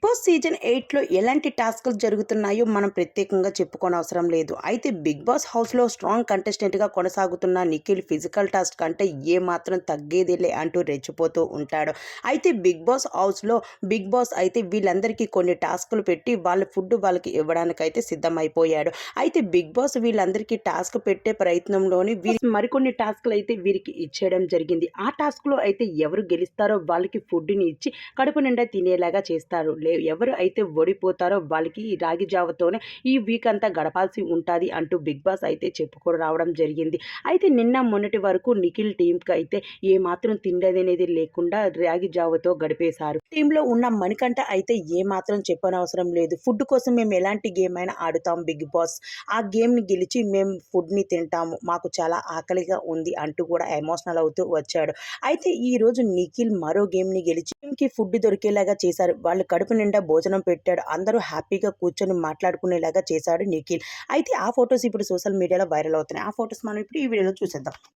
Boss season 8లో ఎలాంటి టాస్క్‌లు జరుగుతున్నాయో మనం ప్రత్యేకంగా చెప్పుకోనవసరం లేదు. అయితే 'బిగ్ బాస్' హౌస్‌లో స్ట్రాంగ్ కంటెస్టెంట్‌గా కొనసాగుతున్న నిఖిల్ ఫిజికల్ టాస్క్ కంటే ఏమాత్రం తగ్గేదేలే అంటూ రెచ్చిపోతూ ఉంటాడు. అయితే 'బిగ్ బాస్' హౌస్‌లో 'బిగ్ బాస్' అయితే వీళ్ళందరికీ కొన్ని టాస్క్‌లు పెట్టి వాళ్ళ ఫుడ్ వాళ్ళకి ఇవ్వడానికైతే సిద్ధమైపోయాడు. అయితే 'బిగ్ బాస్' వీళ్ళందరికీ టాస్క్ పెట్టే ప్రయత్నంలోని మరికొన్ని టాస్క్‌లు అయితే వీరికి ఇచ్చేయడం జరిగింది. ఆ టాస్క్‌లో అయితే ఎవరు గెలుస్తారో వాళ్ళకి ఫుడ్‌ని ఇచ్చి కడుపు నిండా తినేలాగా చేస్తారు. ఎవరు అయితే ఓడిపోతారో వాళ్ళకి ఈ రాగి జావతోనే ఈ వీక్ అంతా గడపాల్సి ఉంటాది అంటూ 'బిగ్ బాస్' అయితే చెప్పుకొని రావడం జరిగింది. అయితే నిన్న మొన్నటి వరకు నిఖిల్ టీమ్‌కి అయితే ఏమాత్రం తిండేదనేది లేకుండా రాగి జావతో గడిపేశారు. టీమ్‌లో ఉన్న మణికంఠ అయితే ఏమాత్రం చెప్పనవసరం లేదు. ఫుడ్ కోసం మేము ఎలాంటి గేమ్ అయినా ఆడుతాం బిగ్ బాస్. ఆ గేమ్‌ని గెలిచి మేము ఫుడ్‌ని తింటాము. మాకు చాలా ఆకలిగా ఉంది అంటూ కూడా ఎమోషనల్ అవుతూ వచ్చాడు. అయితే ఈరోజు నిఖిల్ మరో గేమ్‌ని గెలిచి టీమ్‌కి ఫుడ్ దొరికేలాగా చేశారు. వాళ్ళు కడుపు నిండా భోజనం పెట్టాడు. అందరూ హ్యాపీగా కూర్చొని మాట్లాడుకునేలాగా చేశాడు నిఖిల్. అయితే ఆ ఫోటోస్ ఇప్పుడు సోషల్ మీడియాలో వైరల్ అవుతున్నాయి. ఆ ఫోటోస్ మనం ఇప్పుడు ఈ వీడియోలో చూసేద్దాం.